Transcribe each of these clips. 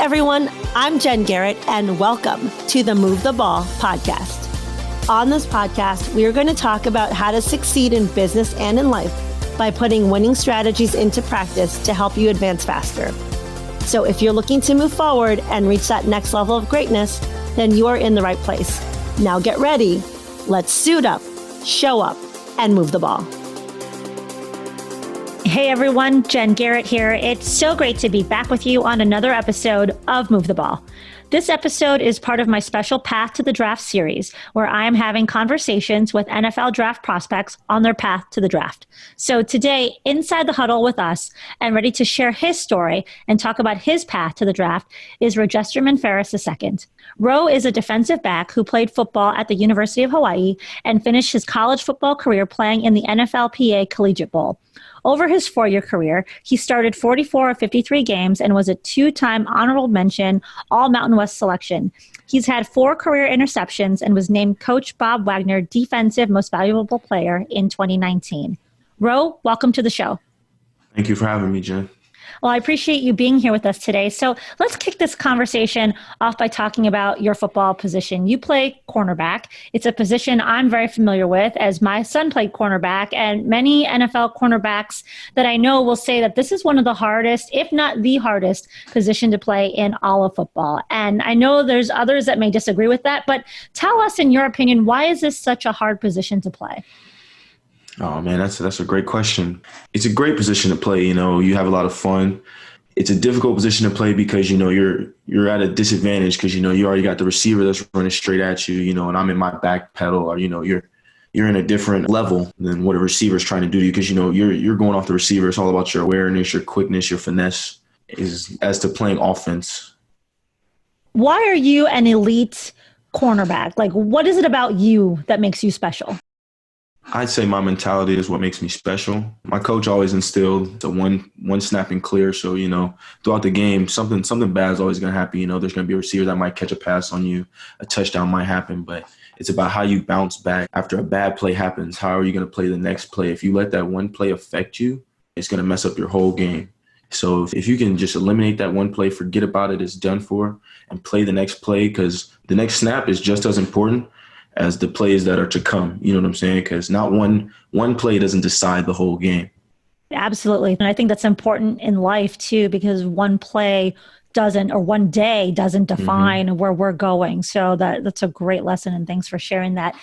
everyone, I'm Jen Garrett, and welcome to the Move the Ball podcast. On this podcast, we are going to talk about how to succeed in business and in life by putting winning strategies into practice to help you advance faster. So if you're looking to move forward and reach that next level of greatness, then you are in the right place. Now get ready. Let's suit up, show up, and move the ball. Hey everyone, Jen Garrett here. It's so great to be back with you on another episode of Move the Ball. This episode is part of my special Path to the Draft series, where I am having conversations with NFL draft prospects on their path to the draft. So today, inside the huddle with us and ready to share his story and talk about his path to the draft is Rajesh Faris II. Roe is a defensive back who played football at the University of Hawaii and finished his college football career playing in the Nflpa Collegiate Bowl. Over his 4-year career, he started 44 of 53 games and was a 2-time honorable mention All-Mountain West selection. He's had 4 career interceptions and was named Coach Bob Wagner Defensive Most Valuable Player in 2019. Roe, welcome to the show. Thank you for having me, Jen. Well, I appreciate you being here with us today. So let's kick this conversation off by talking about your football position. You play cornerback. It's a position I'm very familiar with as my son played cornerback, and many NFL cornerbacks that I know will say that this is one of the hardest, if not the hardest, position to play in all of football. And I know there's others that may disagree with that, but tell us, in your opinion, why is this such a hard position to play? Oh man, that's a great question. It's a great position to play. You know, you have a lot of fun. It's a difficult position to play because, you know, you're at a disadvantage because, you know, you already got the receiver that's running straight at you, you know, and I'm in my back pedal, or, you know, you're in a different level than what a receiver is trying to do to you because, you know, you're going off the receiver. It's all about your awareness, your quickness, your finesse as to playing offense. Why are you an elite cornerback? Like, what is it about you that makes you special? I'd say my mentality is what makes me special. My coach always instilled the one snap and clear. So, you know, throughout the game, something bad is always going to happen. You know, there's going to be a receiver that might catch a pass on you. A touchdown might happen, but it's about how you bounce back after a bad play happens. How are you going to play the next play? If you let that one play affect you, it's going to mess up your whole game. So if you can just eliminate that one play, forget about it, it's done for, and play the next play, because the next snap is just as important as the plays that are to come. You know what I'm saying? Because not one play doesn't decide the whole game. Absolutely. And I think that's important in life too, because one play doesn't, or one day doesn't define where we're going. So that's a great lesson, and thanks for sharing that.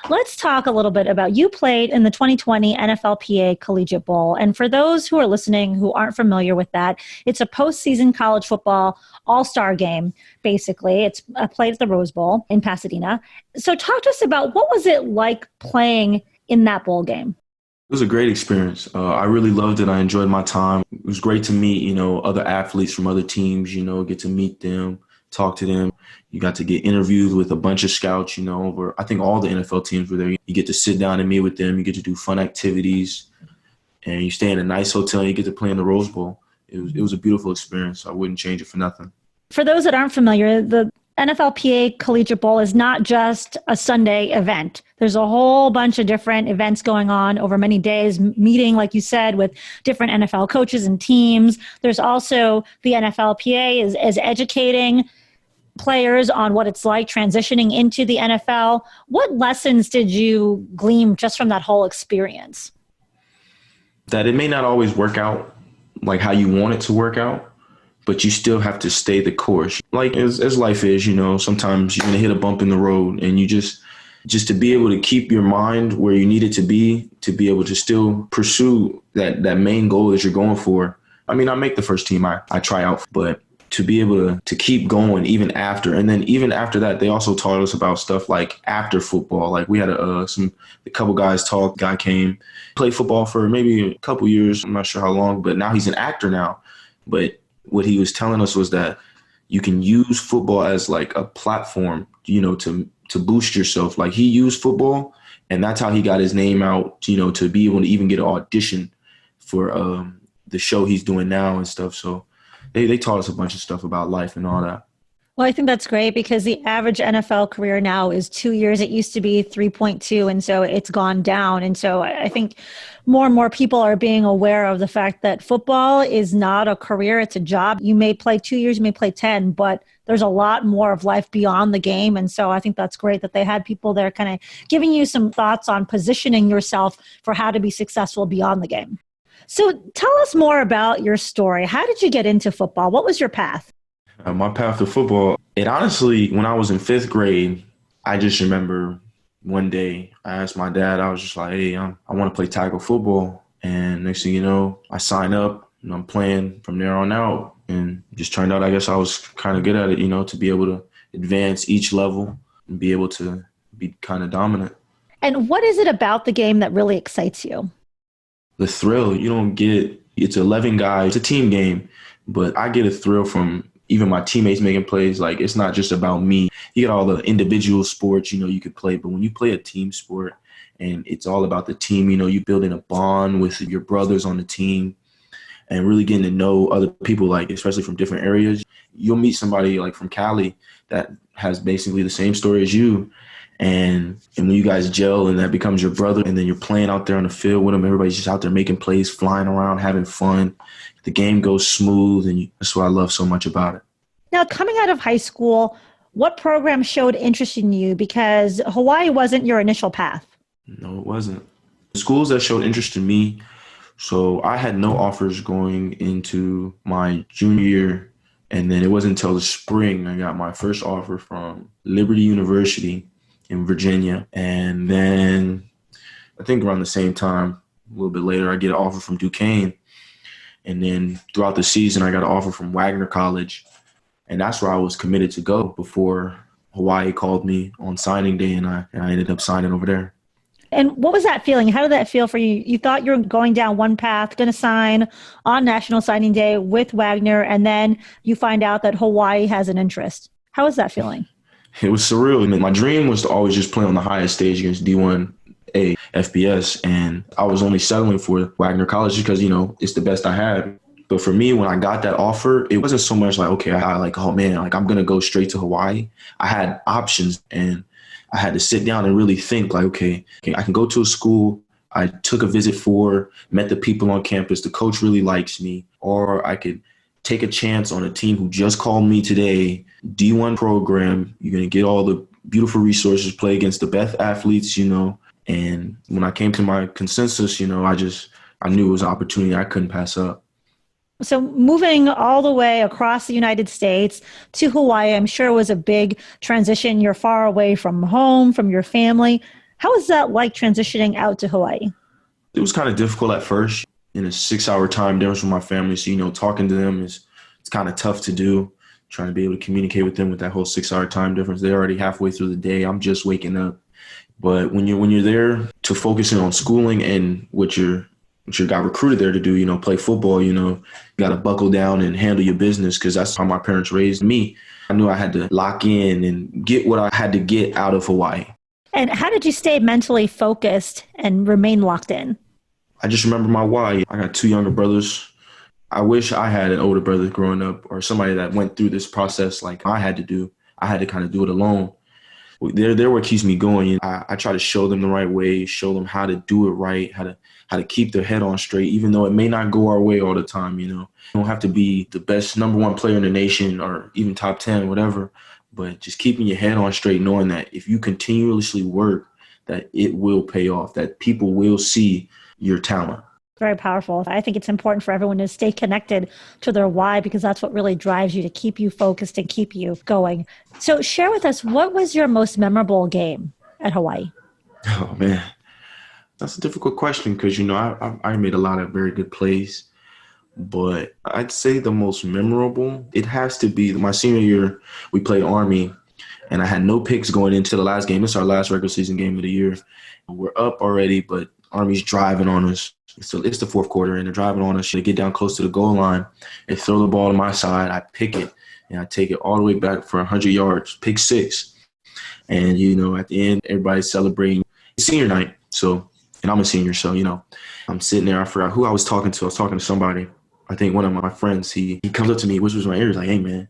Let's talk a little bit about, you played in the 2020 Nflpa Collegiate Bowl. And for those who are listening who aren't familiar with that, it's a postseason college football all-star game, basically. It's played at the Rose Bowl in Pasadena. So talk to us about, what was it like playing in that bowl game? It was a great experience. I really loved it. I enjoyed my time. It was great to meet, you know, other athletes from other teams, you know, get to meet them, talk to them. You got to get interviewed with a bunch of scouts, you know, I think all the NFL teams were there. You get to sit down and meet with them. You get to do fun activities, and you stay in a nice hotel and you get to play in the Rose Bowl. It was a beautiful experience. I wouldn't change it for nothing. For those that aren't familiar, the Nflpa Collegiate Bowl is not just a Sunday event. There's a whole bunch of different events going on over many days, meeting, like you said, with different NFL coaches and teams. There's also the Nflpa is educating players on what it's like transitioning into the NFL. What lessons did you glean just from that whole experience? That it may not always work out like how you want it to work out, but you still have to stay the course. Like as life is, you know, sometimes you're going to hit a bump in the road, and you just to be able to keep your mind where you need it to be able to still pursue that main goal that you're going for. I mean, I make the first team I try out, but to be able to keep going even after. And then even after that, they also taught us about stuff like after football. Like we had a couple guys talk, guy came, played football for maybe a couple years. I'm not sure how long, but now he's an actor now. But what he was telling us was that you can use football as like a platform, you know, to boost yourself. Like he used football, and that's how he got his name out, you know, to be able to even get an audition for the show he's doing now and stuff. So they taught us a bunch of stuff about life and all that. Well, I think that's great because the average NFL career now is 2 years. It used to be 3.2, and so it's gone down. And so I think more and more people are being aware of the fact that football is not a career, it's a job. You may play 2 years, you may play 10, but there's a lot more of life beyond the game. And so I think that's great that they had people there kind of giving you some thoughts on positioning yourself for how to be successful beyond the game. So tell us more about your story. How did you get into football? What was your path? My path to football, it honestly, when I was in fifth grade, I just remember one day I asked my dad, I was just like, hey, I want to play tackle football. And next thing you know, I signed up and I'm playing from there on out. And it just turned out, I guess I was kind of good at it, to be able to advance each level and be able to be kind of dominant. And what is it about the game that really excites you? The thrill, you don't get, it's 11 guys, it's a team game, but I get a thrill from even my teammates making plays. Like, it's not just about me. You get all the individual sports, you could play, but when you play a team sport and it's all about the team, you building a bond with your brothers on the team and really getting to know other people, like, especially from different areas. You'll meet somebody like from Cali that has basically the same story as you. And when you guys gel and that becomes your brother, and then you're playing out there on the field with them, everybody's just out there making plays, flying around, having fun. The game goes smooth, and that's what I love so much about it. Now, coming out of high school, what program showed interest in you? Because Hawaii wasn't your initial path. No, it wasn't. The schools that showed interest in me, so I had no offers going into my junior year, and then it wasn't until the spring I got my first offer from Liberty University in Virginia. And then I think around the same time, a little bit later, I get an offer from Duquesne. And then throughout the season, I got an offer from Wagner College. And that's where I was committed to go before Hawaii called me on signing day, and I ended up signing over there. And what was that feeling? How did that feel for you? You thought you were going down one path, going to sign on National Signing Day with Wagner, and then you find out that Hawaii has an interest. How was that feeling? It was surreal. I mean, my dream was to always just play on the highest stage against D1A, FBS, and I was only settling for Wagner College because, it's the best I had. But for me, when I got that offer, it wasn't so much like, okay, oh man, like I'm going to go straight to Hawaii. I had options, and I had to sit down and really think like, okay, I can go to a school I took a visit for, met the people on campus, the coach really likes me, or I could take a chance on a team who just called me today, D1 program. You're going to get all the beautiful resources, play against the best athletes, And when I came to my consensus, I knew it was an opportunity I couldn't pass up. So moving all the way across the United States to Hawaii, I'm sure was a big transition. You're far away from home, from your family. How was that like transitioning out to Hawaii? It was kind of difficult at first. In a 6-hour time difference with my family. So, talking to them it's kind of tough to do, trying to be able to communicate with them with that whole 6-hour time difference. They're already halfway through the day. I'm just waking up. But when you're there to focusing on schooling and what you got recruited there to do, play football, you got to buckle down and handle your business, because that's how my parents raised me. I knew I had to lock in and get what I had to get out of Hawaii. And how did you stay mentally focused and remain locked in? I just remember my why. I got 2 younger brothers. I wish I had an older brother growing up, or somebody that went through this process like I had to do. I had to kind of do it alone. They're what keeps me going. I try to show them the right way, show them how to do it right, how to keep their head on straight, even though it may not go our way all the time. You don't have to be the best number 1 player in the nation or even top 10, whatever, but just keeping your head on straight, knowing that if you continuously work, that it will pay off, that people will see your talent. Very powerful. I think it's important for everyone to stay connected to their why, because that's what really drives you, to keep you focused and keep you going. So share with us, what was your most memorable game at Hawaii? Oh, man. That's a difficult question because, I made a lot of very good plays. But I'd say the most memorable, it has to be my senior year. We played Army, and I had no picks going into the last game. It's our last regular season game of the year. We're up already, but Army's driving on us. So it's the fourth quarter, and they're driving on us. They get down close to the goal line. They throw the ball to my side. I pick it, and I take it all the way back for 100 yards, pick 6. And, at the end, everybody's celebrating senior night. So, and I'm a senior, so, I'm sitting there. I forgot who I was talking to. I was talking to somebody. I think one of my friends, he comes up to me, whispers in my ear, like, hey, man,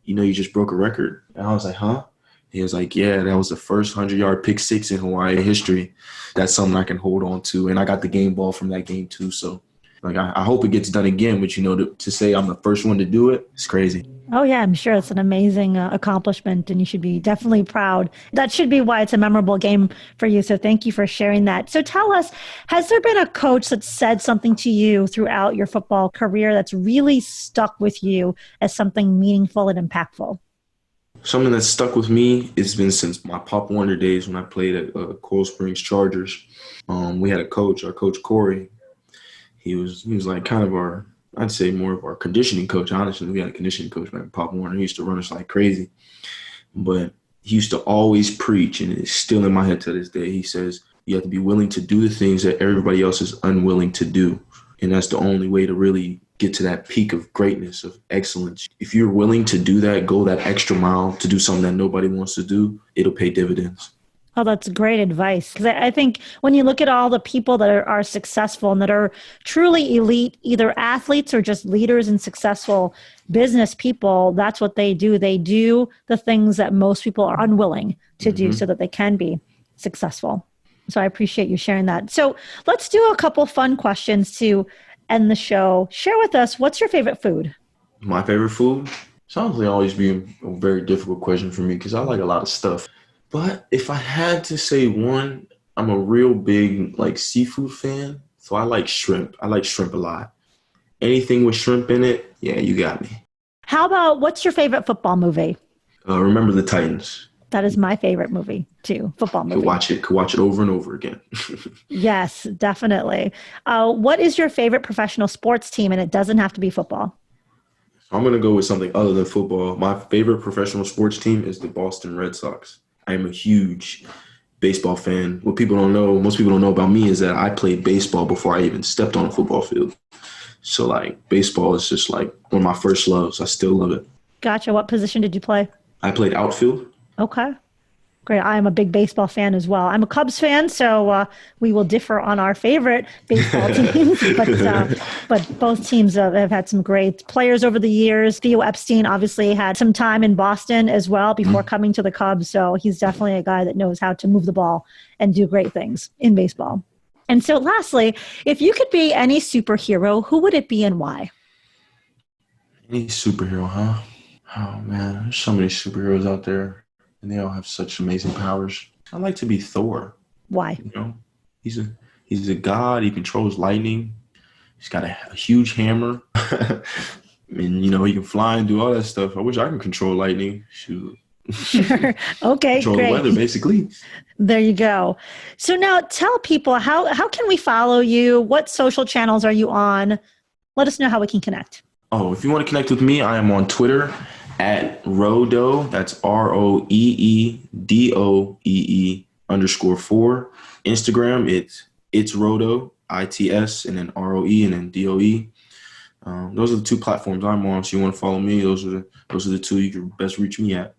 you just broke a record. And I was like, huh? He was like, yeah, that was the first 100-yard pick six in Hawaii history. That's something I can hold on to. And I got the game ball from that game too. So like, I hope it gets done again. But, to say I'm the first one to do it, it's crazy. Oh, yeah, I'm sure it's an amazing accomplishment, and you should be definitely proud. That should be why it's a memorable game for you. So thank you for sharing that. So tell us, has there been a coach that said something to you throughout your football career that's really stuck with you as something meaningful and impactful? Something that's stuck with me has been since my Pop Warner days when I played at Coral Springs Chargers. We had a coach, our coach Corey. He was like kind of I'd say more of our conditioning coach. Honestly, we had a conditioning coach back in Pop Warner. He used to run us like crazy. But he used to always preach, and it's still in my head to this day. He says, you have to be willing to do the things that everybody else is unwilling to do. And that's the only way to really get to that peak of greatness, of excellence. If you're willing to do that, go that extra mile to do something that nobody wants to do, it'll pay dividends. Oh, that's great advice. Because I think when you look at all the people that are successful and that are truly elite, either athletes or just leaders and successful business people, that's what they do. They do the things that most people are unwilling to do so that they can be successful. So I appreciate you sharing that. So let's do a couple fun questions to end the show. Share with us, what's your favorite food? My favorite food? It's honestly always been a very difficult question for me because I like a lot of stuff. But if I had to say one, I'm a real big seafood fan. So I like shrimp. I like shrimp a lot. Anything with shrimp in it, yeah, you got me. How about, what's your favorite football movie? Remember the Titans. That is my favorite movie too, football movie. Could watch it over and over again. Yes, definitely. What is your favorite professional sports team? And it doesn't have to be football. I'm going to go with something other than football. My favorite professional sports team is the Boston Red Sox. I am a huge baseball fan. What most people don't know about me is that I played baseball before I even stepped on a football field. So baseball is just one of my first loves. I still love it. Gotcha. What position did you play? I played outfield. Okay. Great. I am a big baseball fan as well. I'm a Cubs fan, so we will differ on our favorite baseball teams. But both teams have had some great players over the years. Theo Epstein obviously had some time in Boston as well before coming to the Cubs. So he's definitely a guy that knows how to move the ball and do great things in baseball. And so lastly, if you could be any superhero, who would it be and why? Any superhero, huh? Oh, man. There's so many superheroes out there. And they all have such amazing powers. I'd like to be Thor. Why? He's a god. He controls lightning. He's got a huge hammer. And, he can fly and do all that stuff. I wish I could control lightning. Shoot. Sure. Okay, control great. the weather, basically. There you go. So now tell people, how can we follow you? What social channels are you on? Let us know how we can connect. Oh, if you want to connect with me, I am on Twitter at Roedoe, that's ROEEDOEE_4. Instagram, it's Roedoe, ITS, and then ROE, and then DOE. Those are the two platforms I'm on. So you want to follow me, those are the two you can best reach me at.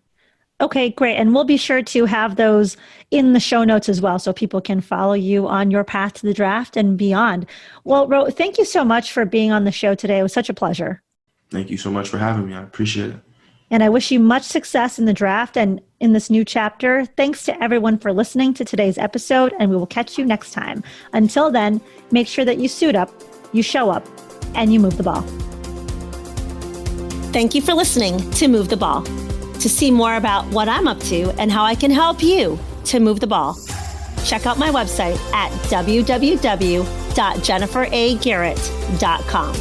Okay, great. And we'll be sure to have those in the show notes as well so people can follow you on your path to the draft and beyond. Well, Roe, thank you so much for being on the show today. It was such a pleasure. Thank you so much for having me. I appreciate it. And I wish you much success in the draft and in this new chapter. Thanks to everyone for listening to today's episode, and we will catch you next time. Until then, make sure that you suit up, you show up, and you move the ball. Thank you for listening to Move the Ball. To see more about what I'm up to and how I can help you to move the ball, check out my website at www.jenniferagarrett.com.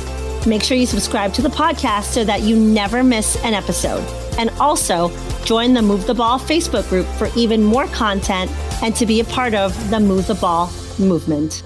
Make sure you subscribe to the podcast so that you never miss an episode. And also join the Move the Ball Facebook group for even more content and to be a part of the Move the Ball movement.